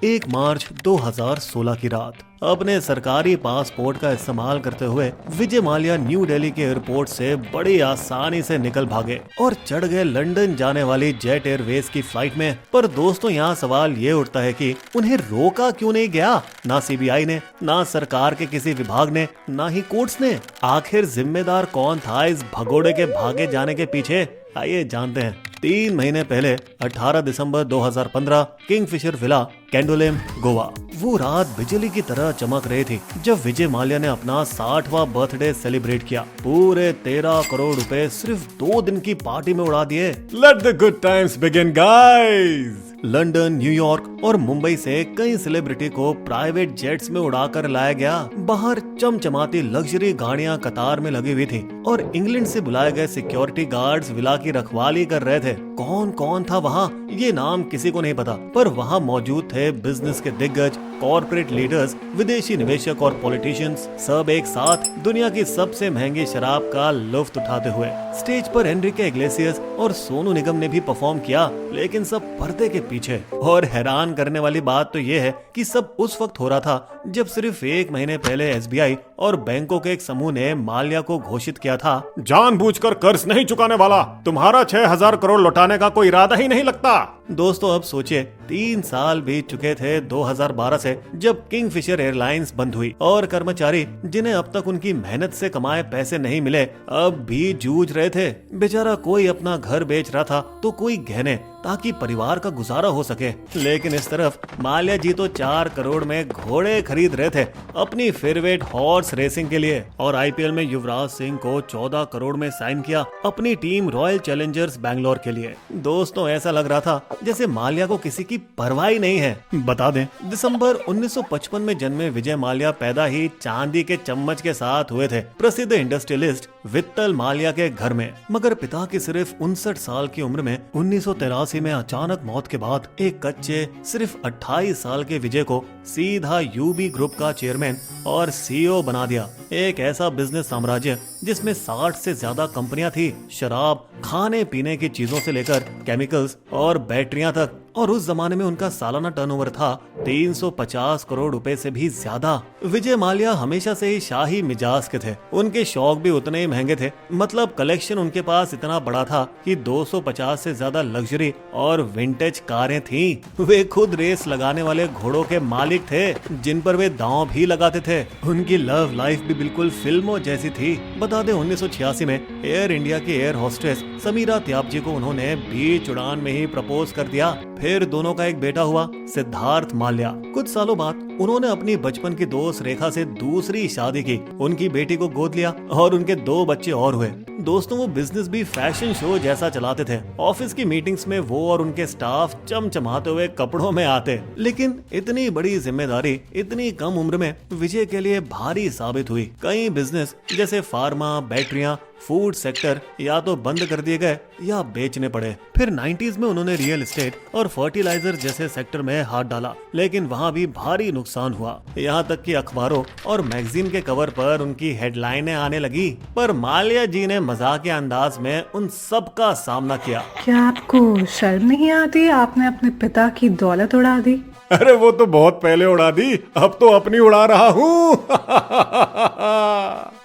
1 मार्च 2016 की रात अपने सरकारी पासपोर्ट का इस्तेमाल करते हुए विजय माल्या न्यू दिल्ली के एयरपोर्ट से बड़ी आसानी से निकल भागे और चढ़ गए लंदन जाने वाली जेट एयरवेज की फ्लाइट में। पर दोस्तों, यहाँ सवाल ये उठता है कि उन्हें रोका क्यों नहीं गया? ना सीबीआई ने, ना सरकार के किसी विभाग ने, ना ही कोर्ट्स ने। आखिर जिम्मेदार कौन था इस भगोड़े के भागे जाने के पीछे? आइए जानते हैं। 3 महीने पहले 18 दिसंबर 2015 किंगफिशर विला, कैंडोलिम, गोवा। वो रात बिजली की तरह चमक रही थी जब विजय माल्या ने अपना 60वां बर्थडे सेलिब्रेट किया। पूरे 13 करोड़ रुपए सिर्फ 2 दिन की पार्टी में उड़ा दिए। Let the good times begin guys. London, New York और मुंबई से कई सेलिब्रिटी को प्राइवेट जेट्स में उड़ाकर लाया गया। बाहर चमचमाती लग्जरी गाड़ियां कतार में लगी हुई थी और इंग्लैंड से बुलाए गए सिक्योरिटी गार्ड्स विला की रखवाली कर रहे थे। कौन कौन था वहाँ, ये नाम किसी को नहीं पता, पर वहाँ मौजूद थे बिजनेस के दिग्गज, कॉर्पोरेट लीडर्स, विदेशी निवेशक और पॉलिटिशियंस, सब एक साथ दुनिया की सबसे महंगी शराब का लुफ्त उठाते हुए। स्टेज पर एनरिके इग्लेसियस और सोनू निगम ने भी परफॉर्म किया, लेकिन सब पर्दे के पीछे। और हैरान करने वाली बात तो ये है कि सब उस वक्त हो रहा था जब सिर्फ 1 महीने पहले एसबीआई और बैंकों के एक समूह ने माल्या को घोषित किया था, जानबूझकर कर्ज नहीं चुकाने वाला, तुम्हारा 6,000 करोड़ लौटाने का कोई इरादा ही नहीं लगता। दोस्तों, अब सोचिए 3 साल बीत चुके थे 2012 से, जब किंगफिशर एयरलाइंस बंद हुई और कर्मचारी जिन्हें अब तक उनकी मेहनत से कमाए पैसे नहीं मिले अब भी जूझ रहे थे। बेचारा कोई अपना घर बेच रहा था तो कोई गहने, ताकि परिवार का गुजारा हो सके। लेकिन इस तरफ माल्या जी तो 4 करोड़ में घोड़े खरीद रहे थे अपनी फेवरेट हॉर्स रेसिंग के लिए। और आईपीएल में युवराज सिंह को 14 करोड़ में साइन किया अपनी टीम रॉयल चैलेंजर्स बैंगलोर के लिए। दोस्तों, ऐसा लग रहा था जैसे माल्या को किसी की परवाह ही नहीं है। बता दें, दिसंबर 1955 में जन्मे विजय माल्या पैदा ही चांदी के चम्मच के साथ हुए थे प्रसिद्ध इंडस्ट्रियलिस्ट वित्तल माल्या के घर में। मगर पिता की सिर्फ 59 साल की उम्र में 1983 में अचानक मौत के बाद एक कच्चे सिर्फ 28 साल के विजय को सीधा यूबी ग्रुप का चेयरमैन और सीईओ बना दिया। एक ऐसा बिजनेस साम्राज्य जिसमें 60 से ज्यादा कंपनियां थी, शराब, खाने पीने की चीजों से लेकर केमिकल्स और बैटरियां तक। और उस जमाने में उनका सालाना टर्नओवर था 350 करोड़ रुपए से भी ज्यादा। विजय माल्या हमेशा से ही शाही मिजाज के थे, उनके शौक भी उतने ही महंगे थे। मतलब कलेक्शन उनके पास इतना बड़ा था कि 250 से ज्यादा लग्जरी और विंटेज कारें थीं। वे खुद रेस लगाने वाले घोड़ों के मालिक थे, जिन पर वे दांव भी लगाते थे। उनकी लव लाइफ भी बिल्कुल फिल्मों जैसी थी। बता दें, 1986 में एयर इंडिया की एयर होस्टेस समीरा त्यागजी को उन्होंने बीच उड़ान में ही प्रपोज कर दिया। फिर दोनों का एक बेटा हुआ, सिद्धार्थ माल्या। कुछ सालों बाद उन्होंने अपनी बचपन की दोस्त रेखा से दूसरी शादी की, उनकी बेटी को गोद लिया और उनके 2 बच्चे और हुए। दोस्तों, वो बिजनेस भी फैशन शो जैसा चलाते थे। ऑफिस की मीटिंग्स में वो और उनके स्टाफ चमचमाते हुए कपड़ों में आते। लेकिन इतनी बड़ी जिम्मेदारी इतनी कम उम्र में विजय के लिए भारी साबित हुई। कई बिजनेस जैसे फार्मा, बैटरियां, फूड सेक्टर या तो बंद कर दिए गए या बेचने पड़े। फिर 90s में उन्होंने रियल एस्टेट और फर्टिलाइजर जैसे सेक्टर में हाथ डाला, लेकिन वहाँ भी भारी नुकसान हुआ। यहाँ तक कि अखबारों और मैगजीन के कवर पर उनकी हेडलाइनें आने लगी। पर माल्या जी ने मजाकिया अंदाज में उन सब का सामना किया। क्या आपको शर्म नहीं आती? आपने अपने पिता की दौलत उड़ा दी। अरे वो तो बहुत पहले उड़ा दी, अब तो अपनी उड़ा रहा हूँ।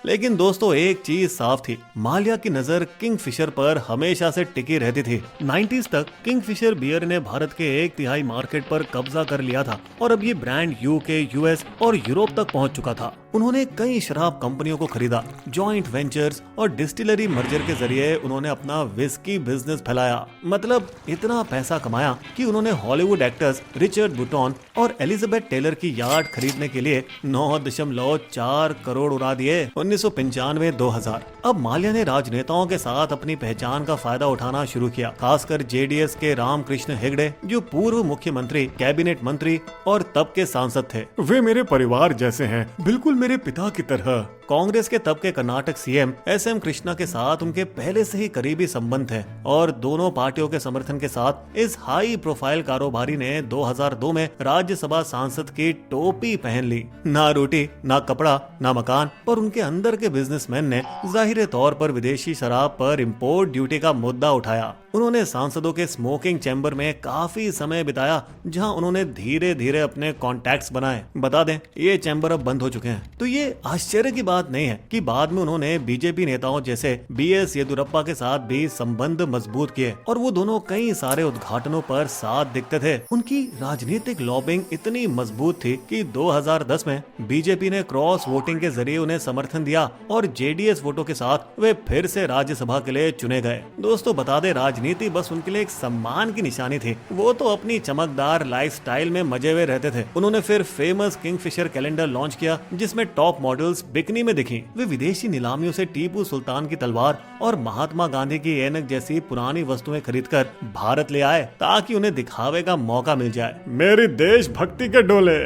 लेकिन दोस्तों, एक चीज साफ थी, माल्या की नजर किंगफिशर पर हमेशा से टिकी रहती थी। 90s तक किंगफिशर बियर ने भारत के 1/3 मार्केट पर कब्जा कर लिया था और अब ये ब्रांड यूके, यूएस और यूरोप तक पहुंच चुका था। उन्होंने कई शराब कंपनियों को खरीदा, जॉइंट वेंचर्स और डिस्टिलरी मर्जर के जरिए उन्होंने अपना विस्की बिजनेस फैलाया। मतलब इतना पैसा कमाया कि उन्होंने हॉलीवुड एक्टर्स रिचर्ड बुटॉन और एलिजाबेथ टेलर की यार्ड खरीदने के लिए 9.4 करोड़ उड़ा दिए। 1995-2000 अब माल्या ने राजनेताओं के साथ अपनी पहचान का फायदा उठाना शुरू किया, खासकर जेडीएस के रामकृष्ण हेगड़े, जो पूर्व मुख्यमंत्री, कैबिनेट मंत्री और तब के सांसद थे। वे मेरे परिवार जैसे हैं, बिल्कुल मेरे पिता की तरह। कांग्रेस के तब के कर्नाटक सीएम एसएम कृष्णा के साथ उनके पहले से ही करीबी संबंध थे और दोनों पार्टियों के समर्थन के साथ इस हाई प्रोफाइल कारोबारी ने 2002 में राज्यसभा सांसद की टोपी पहन ली। ना रोटी, ना कपड़ा, ना मकान, पर उनके अंदर के बिजनेसमैन ने जाहिर जाहिर तौर पर विदेशी शराब पर इंपोर्ट ड्यूटी का मुद्दा उठाया। उन्होंने सांसदों के स्मोकिंग चैम्बर में काफी समय बिताया, जहां उन्होंने धीरे धीरे अपने कॉन्टैक्ट्स बनाए। बता दें, ये चैम्बर अब बंद हो चुके हैं। तो ये आश्चर्य की बात नहीं है कि बाद में उन्होंने बीजेपी नेताओं जैसे बीएस येदियुरप्पा के साथ भी संबंध मजबूत किए और वो दोनों कई सारे उद्घाटनों पर साथ दिखते थे। उनकी राजनीतिक लॉबिंग इतनी मजबूत थी कि 2010 में बीजेपी ने क्रॉस वोटिंग के जरिए उन्हें समर्थन दिया और जेडीएस वोटों के साथ वे फिर से राज्यसभा के लिए चुने गए। दोस्तों, बता दें, राजनीति बस उनके लिए एक सम्मान की निशानी थी। वो तो अपनी चमकदार लाइफस्टाइल में मजे हुए रहते थे। उन्होंने फिर फेमस किंगफिशर कैलेंडर लॉन्च किया, जिसमें टॉप मॉडल्स बिकनी में दिखी। वे विदेशी नीलामियों से टीपू सुल्तान की तलवार और महात्मा गांधी की ऐनक जैसी पुरानी वस्तुएं खरीदकर भारत ले आए ताकि उन्हें दिखावे का मौका मिल जाए। मेरी देशभक्ति के डोले।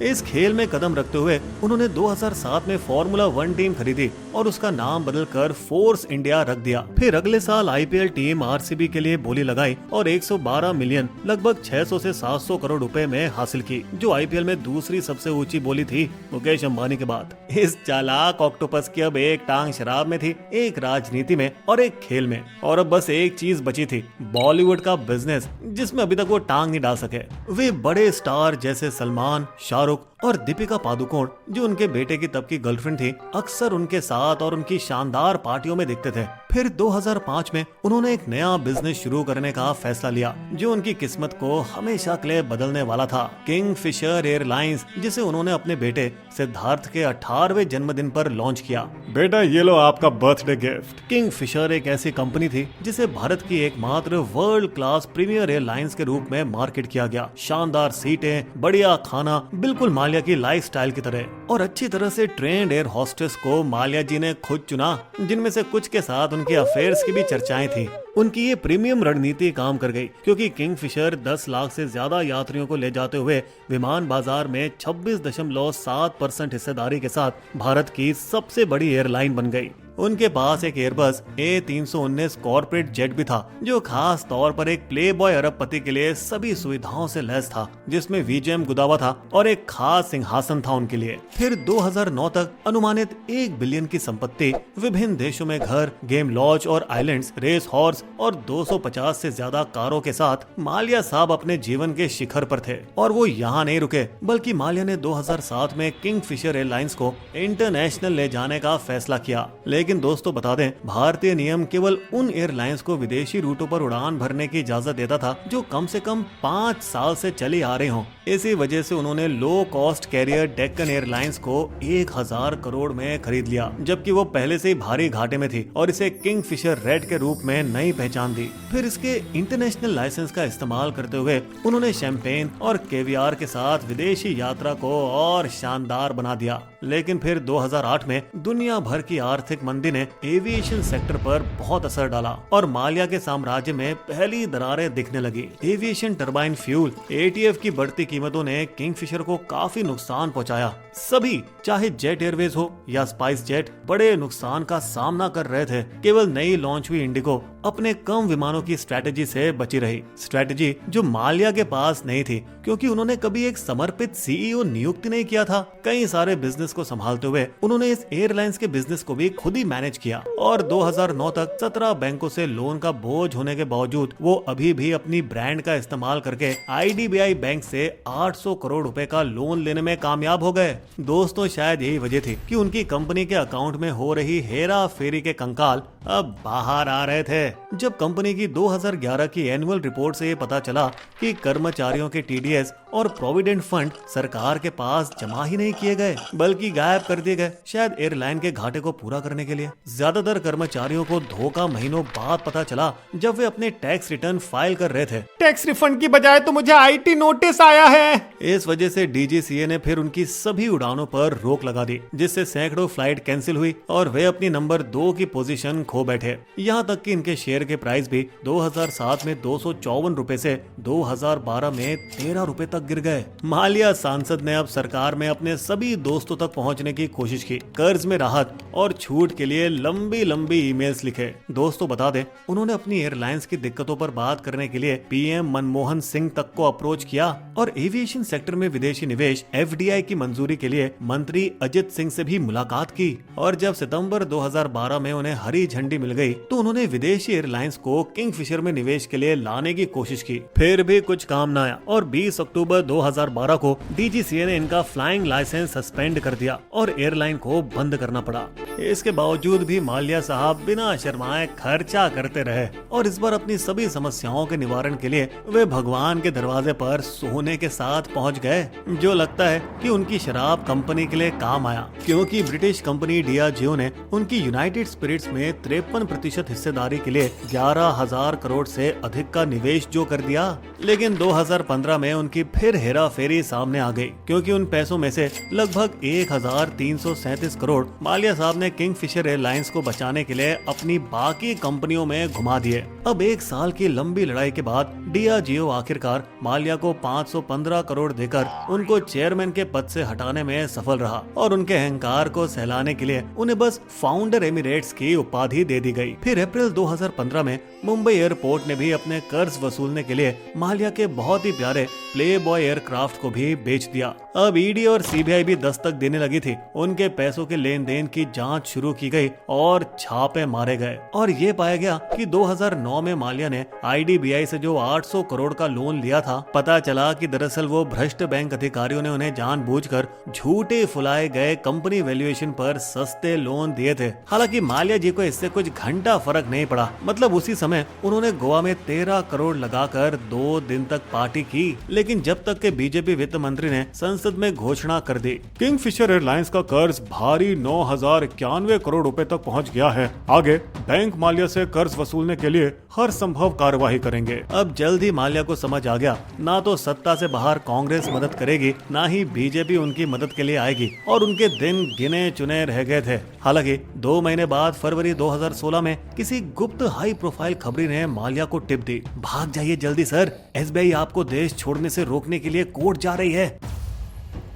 इस खेल में कदम रखते हुए उन्होंने 2007 में फॉर्मूला 1 टीम खरीदी और उसका नाम बदलकर फोर्स इंडिया रख दिया। फिर अगले साल आईपीएल टीम आरसीबी के लिए बोली लगाई और 112 मिलियन, लगभग 600 से 700 करोड़ रुपए में हासिल की, जो आईपीएल में दूसरी सबसे ऊंची बोली थी मुकेश अंबानी के बाद। इस चालाक ऑक्टोपस की अब एक टांग शराब में थी, एक राजनीति में और एक खेल में, और अब बस एक चीज बची थी, बॉलीवुड का बिजनेस, जिसमें अभी तक वो टांग नहीं डाल सके। वे बड़े स्टार जैसे सलमान, शाहरुख और दीपिका पादुकोण, जो उनके बेटे की तब की गर्लफ्रेंड थी, अक्सर उनके साथ और उनकी शानदार पार्टियों में दिखते थे। फिर 2005 में उन्होंने एक नया बिजनेस शुरू करने का फैसला लिया, जो उनकी किस्मत को हमेशा के लिए बदलने वाला था, किंगफिशर एयरलाइंस, जिसे उन्होंने अपने बेटे सिद्धार्थ के 18वें जन्मदिन पर लॉन्च किया। बेटा, ये लो आपका बर्थडे गिफ्ट। किंगफिशर एक ऐसी कंपनी थी जिसे भारत की एकमात्र वर्ल्ड क्लास प्रीमियर एयरलाइंस के रूप में मार्केट किया गया। शानदार सीटें, बढ़िया खाना, बिल्कुल माल्या की लाइफस्टाइल की तरह, और अच्छी तरह से ट्रेंड एयर होस्टेस को माल्या जी ने खुद चुना, जिनमें से कुछ के साथ उनकी अफेयर्स की भी चर्चाएं थी। उनकी ये प्रीमियम रणनीति काम कर गई, क्योंकि किंगफिशर 10 लाख से ज्यादा यात्रियों को ले जाते हुए विमान बाजार में 26.7% हिस्सेदारी के साथ भारत की सबसे बड़ी एयरलाइन बन गई। उनके पास एक एयरबस A319 कॉर्पोरेट जेट भी था, जो खास तौर पर एक प्लेबॉय अरबपति के लिए सभी सुविधाओं से लैस था, जिसमें VJM गुदावा था और एक खास सिंहासन था उनके लिए। फिर 2009 तक अनुमानित 1 बिलियन की संपत्ति, विभिन्न देशों में घर, गेम लॉज और आइलैंड्स, रेस हॉर्स और 250 से ज्यादा कारों के साथ माल्या साहब अपने जीवन के शिखर पर थे। और वो यहाँ नहीं रुके, बल्कि माल्या ने 2007 में किंगफिशर एयरलाइंस को इंटरनेशनल ले जाने का फैसला किया। लेकिन दोस्तों, बता दें, भारतीय नियम केवल उन एयरलाइंस को विदेशी रूटों पर उड़ान भरने की इजाजत देता था जो कम से कम 5 साल से चली आ रही हों। इसी वजह से उन्होंने low cost carrier Deccan airlines को 1000 करोड़ में खरीद लिया, जबकि वो पहले से ही भारी घाटे में थी और इसे किंगफिशर रेड के रूप में नई पहचान दी। फिर इसके इंटरनेशनल लाइसेंस का इस्तेमाल करते हुए उन्होंने शैंपेन और केवियार के साथ विदेशी यात्रा को और शानदार बना दिया। लेकिन फिर 2008 में दुनिया भर की आर्थिक मंदी ने एविएशन सेक्टर पर बहुत असर डाला और माल्या के साम्राज्य में पहली दरारें दिखने लगी। एविएशन टरबाइन फ्यूल ATF की बढ़ती कीमतों ने किंगफिशर को काफी नुकसान पहुंचाया। सभी, चाहे जेट एयरवेज हो या स्पाइस जेट, बड़े नुकसान का सामना कर रहे थे। केवल नई लॉन्च हुई इंडिगो अपने कम विमानों की स्ट्रेटेजी से बची रही, स्ट्रेटेजी जो माल्या के पास नहीं थी, क्योंकि उन्होंने कभी एक समर्पित CEO नियुक्त नहीं किया था। कई सारे बिजनेस को संभालते हुए उन्होंने इस एयरलाइंस के बिजनेस को भी खुद ही मैनेज किया और 2009 तक 17 बैंकों से लोन का बोझ होने के बावजूद वो अभी भी अपनी ब्रांड का इस्तेमाल करके IDBI बैंक से 800 करोड़ रुपए का लोन लेने में कामयाब हो गए। दोस्तों, शायद यही वजह थी कि उनकी कंपनी के अकाउंट में हो रही हेरा फेरी के कंकाल अब बाहर आ रहे थे। जब कंपनी की 2011 की एनुअल रिपोर्ट से ये पता चला कि कर्मचारियों के TDS और प्रोविडेंट फंड सरकार के पास जमा ही नहीं किए गए, बल्कि गायब कर दिए गए, शायद एयरलाइन के घाटे को पूरा करने के लिए। ज्यादातर कर्मचारियों को धोखा महीनों बाद पता चला जब वे अपने टैक्स रिटर्न फाइल कर रहे थे। टैक्स रिफंड की बजाय तो मुझे IT नोटिस आया है। इस वजह से DGCA ने फिर उनकी सभी उड़ानों पर रोक लगा दी, जिससे सैकड़ों फ्लाइट कैंसिल हुई और वे अपनी नंबर 2 की पोजीशन खो बैठे। यहाँ तक कि इनके शेयर के प्राइस भी 2007 में 254 रुपए से 2012 में 13 रुपए तक तक गिर गए। माल्या सांसद ने अब सरकार में अपने सभी दोस्तों तक पहुंचने की कोशिश की। कर्ज में राहत और छूट के लिए लंबी लंबी ईमेल्स लिखे। दोस्तों बता दें, उन्होंने अपनी एयरलाइंस की दिक्कतों पर बात करने के लिए पीएम मनमोहन सिंह तक को अप्रोच किया और एविएशन सेक्टर में विदेशी निवेश एफडीआई की मंजूरी के लिए मंत्री अजित सिंह से भी मुलाकात की। और जब सितंबर 2012 में उन्हें हरी झंडी मिल गई तो उन्होंने विदेशी एयरलाइंस को किंगफिशर में निवेश के लिए लाने की कोशिश की। फिर भी कुछ काम न आया और 20 अक्टूबर 2012 को डीजीसीए ने इनका फ्लाइंग लाइसेंस सस्पेंड कर दिया और एयरलाइन को बंद करना पड़ा। इसके बावजूद भी माल्या साहब बिना शर्माए खर्चा करते रहे और इस बार अपनी सभी समस्याओं के निवारण के लिए वे भगवान के दरवाजे पर सोने के साथ पहुंच गए, जो लगता है कि उनकी शराब कंपनी के लिए काम आया, क्योंकि ब्रिटिश कंपनी डियाजियो ने उनकी यूनाइटेड स्पिरिट्स में 53% हिस्सेदारी के लिए 11,000 करोड़ से अधिक का निवेश जो कर दिया। लेकिन 2015 में उनकी फिर हेरा फेरी सामने आ गई, क्योंकि उन पैसों में से लगभग 1,337 करोड़ माल्या साहब ने किंगफिशर एयरलाइंस को बचाने के लिए अपनी बाकी कंपनियों में घुमा दिए। अब 1 साल की लंबी लड़ाई के बाद डियाजियो आखिरकार माल्या को 515 करोड़ देकर उनको चेयरमैन के पद से हटाने में सफल रहा और उनके अहंकार को सहलाने के लिए उन्हें बस फाउंडर एमिरेट्स की उपाधि दे दी गई। फिर अप्रैल 2015 में मुंबई एयरपोर्ट ने भी अपने कर्ज वसूलने के लिए माल्या के बहुत ही प्यारे प्लेबॉय एयरक्राफ्ट को भी बेच दिया। अब ईडी और सीबीआई भी दस्तक देने लगी थी। उनके पैसों के लेन देन की जांच शुरू की गई और छापे मारे गए और ये पाया गया कि 2009 में माल्या ने आईडीबीआई से जो 800 करोड़ का लोन लिया था, पता चला कि दरअसल वो भ्रष्ट बैंक अधिकारियों ने उन्हें जानबूझकर झूठे फुलाए गए कंपनी वैल्यूएशन पर सस्ते लोन दिए थे। हालांकि माल्या जी को इससे कुछ घंटा फर्क नहीं पड़ा। मतलब उसी समय उन्होंने गोवा में 13 करोड़ लगाकर 2 दिन तक पार्टी की, लेकिन जब तक के बीजेपी वित्त मंत्री ने संसद में घोषणा कर दी। किंगफिशर एयरलाइंस का कर्ज भारी 9,091 करोड़ रुपए तक पहुंच गया है। आगे बैंक माल्या से कर्ज वसूलने के लिए हर संभव कार्यवाही करेंगे। अब जल्द ही माल्या को समझ आ गया, ना तो सत्ता से बाहर कांग्रेस मदद करेगी, ना ही बीजेपी उनकी मदद के लिए आएगी और उनके दिन गिने चुने रह गए थे। हालांकि 2 महीने बाद फरवरी 2016 में किसी गुप्त हाई प्रोफाइल खबरी ने माल्या को टिप दी, भाग जाइए जल्दी सर, एसबीआई आपको देश छोड़ने से रोकने के लिए कोर्ट जा रही है।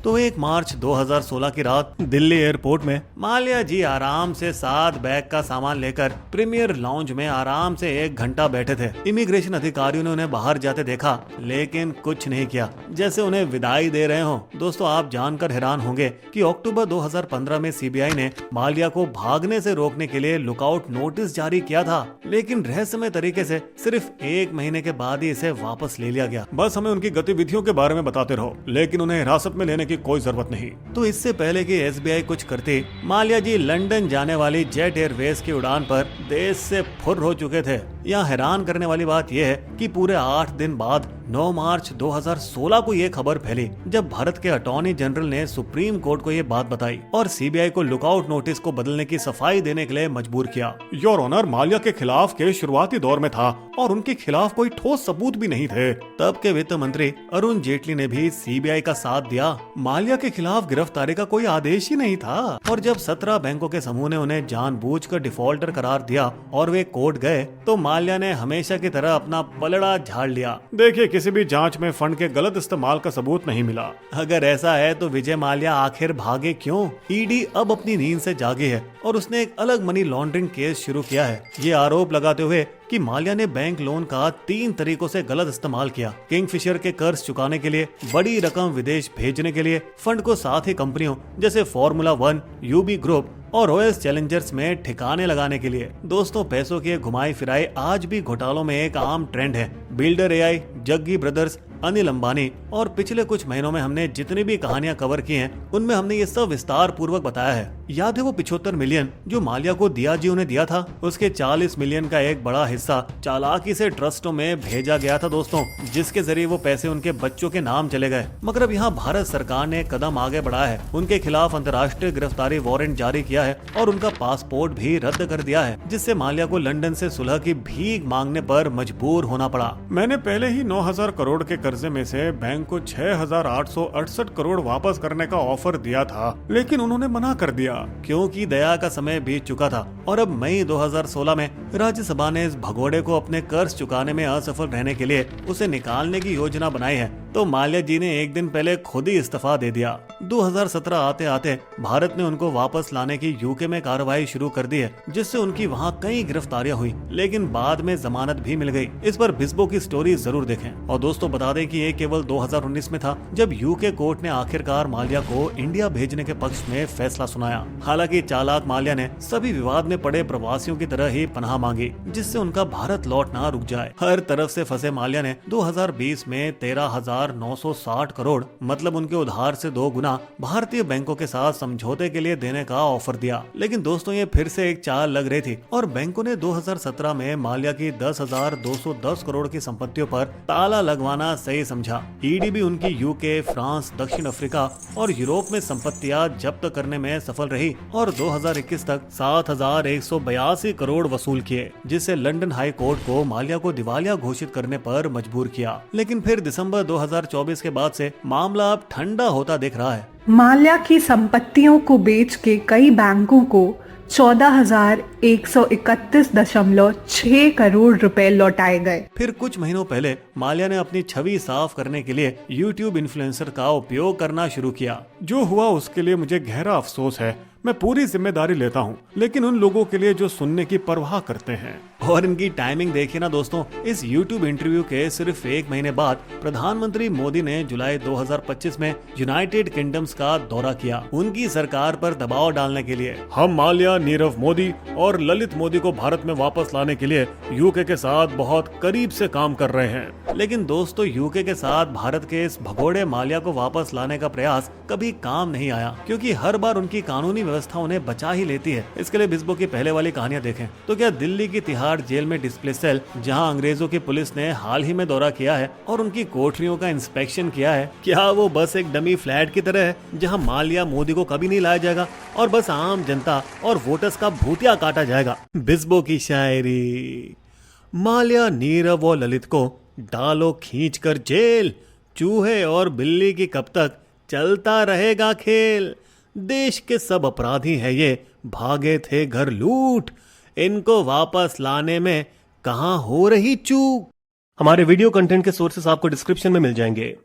तो 1 मार्च 2016 की रात दिल्ली एयरपोर्ट में माल्या जी आराम से 7 बैग का सामान लेकर प्रीमियर लाउंज में आराम से 1 घंटा बैठे थे। इमिग्रेशन अधिकारियों ने उन्हें बाहर जाते देखा, लेकिन कुछ नहीं किया, जैसे उन्हें विदाई दे रहे हो। दोस्तों, आप जानकर हैरान होंगे कि अक्टूबर 2015 में सीबीआई ने माल्या को भागने से रोकने के लिए लुकआउट नोटिस जारी किया था, लेकिन रहस्यमय तरीके से सिर्फ 1 महीने के बाद ही इसे वापस ले लिया गया। बस हमें उनकी गतिविधियों के बारे में बताते रहो, लेकिन उन्हें हिरासत में लेने की कोई जरूरत नहीं। तो इससे पहले कि एसबीआई कुछ करती, माल्या जी लंदन जाने वाली जेट एयरवेज की उड़ान पर देश से फुर्र हो चुके थे। यहाँ हैरान करने वाली बात यह है कि पूरे 8 दिन बाद 9 मार्च 2016 को ये खबर फैली, जब भारत के अटॉर्नी जनरल ने सुप्रीम कोर्ट को ये बात बताई और सीबीआई को लुकआउट नोटिस को बदलने की सफाई देने के लिए मजबूर किया। योर ऑनर, माल्या के खिलाफ केस शुरुआती दौर में था और उनके खिलाफ कोई ठोस सबूत भी नहीं थे। तब के वित्त मंत्री अरुण जेटली ने भी सीबीआई का साथ दिया। माल्या के खिलाफ गिरफ्तारी का कोई आदेश ही नहीं था और जब 17 बैंकों के समूह ने उन्हें जानबूझकर डिफॉल्टर करार दिया और वे कोर्ट गए, तो माल्या ने हमेशा की तरह अपना पलड़ा झाड़ लिया। देखिए, किसी भी जांच में फंड के गलत इस्तेमाल का सबूत नहीं मिला। अगर ऐसा है तो विजय माल्या आखिर भागे क्यों? ईडी अब अपनी नींद से जागी है और उसने एक अलग मनी लॉन्ड्रिंग केस शुरू किया है, ये आरोप लगाते हुए कि माल्या ने बैंक लोन का 3 तरीकों से गलत इस्तेमाल किया। किंगफिशर के कर्ज चुकाने के लिए, बड़ी रकम विदेश भेजने के लिए, फंड को साथ ही कंपनियों जैसे फॉर्मूला 1, यूबी ग्रुप और रॉयल्स चैलेंजर्स में ठिकाने लगाने के लिए। दोस्तों, पैसों की घुमाई फिराई आज भी घोटालों में एक आम ट्रेंड है। Builder AI, Jaggi brothers, Anil Ambani और पिछले कुछ महीनों में हमने जितनी भी कहानियां कवर की हैं, उनमें हमने ये सब विस्तार पूर्वक बताया है। याद है वो 75 मिलियन जो माल्या को डियाजियो ने दिया था? उसके 40 मिलियन का एक बड़ा हिस्सा चालाकी से ट्रस्टों में भेजा गया था दोस्तों, जिसके जरिए वो पैसे उनके बच्चों के नाम चले गए। मगर अब यहाँ भारत सरकार ने कदम आगे बढ़ाया है, उनके खिलाफ अंतर्राष्ट्रीय गिरफ्तारी वारंट जारी किया है और उनका पासपोर्ट भी रद्द कर दिया है, जिससे माल्या को लंदन से सुलह की भीख मांगने पर मजबूर होना पड़ा। मैंने पहले ही 9,000 करोड़ के कर्जे में से बैंक को 6,868 करोड़ वापस करने का ऑफर दिया था, लेकिन उन्होंने मना कर दिया क्योंकि दया का समय बीत चुका था। और अब मई 2016 में राज्यसभा ने इस भगोड़े को अपने कर्ज चुकाने में असफल रहने के लिए उसे निकालने की योजना बनाई है। तो माल्या जी ने एक दिन पहले खुद ही इस्तीफा दे दिया। 2017 आते आते भारत ने उनको वापस लाने की यूके में कार्रवाई शुरू कर दी है, जिससे उनकी वहाँ कई गिरफ्तारियां हुई, लेकिन बाद में जमानत भी मिल गई। इस पर बिस्बो की स्टोरी जरूर देखें। और दोस्तों बता दें कि ये केवल 2019 में था जब यूके कोर्ट ने आखिरकार माल्या को इंडिया भेजने के पक्ष में फैसला सुनाया। हालांकि चालाक माल्या ने सभी विवाद में पड़े प्रवासियों की तरह ही पनाह मांगी, जिससे उनका भारत लौटना रुक जाए। हर तरफ से फंसे माल्या ने 2020 में 13,960 करोड़ मतलब उनके उधार से 2 गुना भारतीय बैंकों के साथ समझौते के लिए देने का ऑफर दिया। लेकिन दोस्तों ये फिर से एक चाल लग रही थी और बैंकों ने 2017 में माल्या की 10,210 करोड़ की संपत्तियों पर ताला लगवाना सही समझा। ईडी भी उनकी यूके, फ्रांस, दक्षिण अफ्रीका और यूरोप में संपत्तियां जब्त करने में सफल रही और 2021 तक 7,182 करोड़ वसूल किए, जिससे लंदन हाई कोर्ट को माल्या को दिवालिया घोषित करने पर मजबूर किया। लेकिन फिर दिसंबर 2024 के बाद से मामला अब ठंडा होता दिख रहा है। माल्या की संपत्तियों को बेच के कई बैंकों को 14,131.6 करोड़ रुपए लौटाए गए। फिर कुछ महीनों पहले माल्या ने अपनी छवि साफ करने के लिए YouTube इन्फ्लुएंसर का उपयोग करना शुरू किया। जो हुआ उसके लिए मुझे गहरा अफसोस है। मैं पूरी जिम्मेदारी लेता हूँ, लेकिन उन लोगों के लिए जो सुनने की परवाह करते हैं। और इनकी टाइमिंग देखिए ना दोस्तों, इस YouTube इंटरव्यू के सिर्फ 1 महीने बाद प्रधानमंत्री मोदी ने जुलाई 2025 में यूनाइटेड किंगडम्स का दौरा किया, उनकी सरकार पर दबाव डालने के लिए। हम माल्या, नीरव मोदी और ललित मोदी को भारत में वापस लाने के लिए यूके के साथ बहुत करीब से काम कर रहे हैं। लेकिन दोस्तों यूके के साथ भारत के इस भगोड़े माल्या को वापस लाने का प्रयास कभी काम नहीं आया, क्योंकि हर बार उनकी कानूनी व्यवस्था उन्हें बचा ही लेती है। इसके लिए बिस्बो की पहले वाली कहानियां देखें। तो क्या दिल्ली की तिहाड़ जेल में डिस्प्ले सेल, जहां अंग्रेजों की पुलिस ने हाल ही में दौरा किया है और उनकी कोठरियों का इंस्पेक्शन किया है, क्या वो बस एक डमी फ्लैट की तरह है जहां माल्या, मोदी को कभी नहीं लाया जाएगा और बस आम जनता और वोटर्स का भूतिया काटा जाएगा? बिस्बो की शायरी। माल्या, नीरव और ललित को डालो खींचकर जेल, चूहे और बिल्ली की कब तक चलता रहेगा खेल। देश के सब अपराधी हैं ये, भागे थे घर लूट, इनको वापस लाने में कहां हो रही चूक। हमारे वीडियो कंटेंट के सोर्सेस आपको डिस्क्रिप्शन में मिल जाएंगे।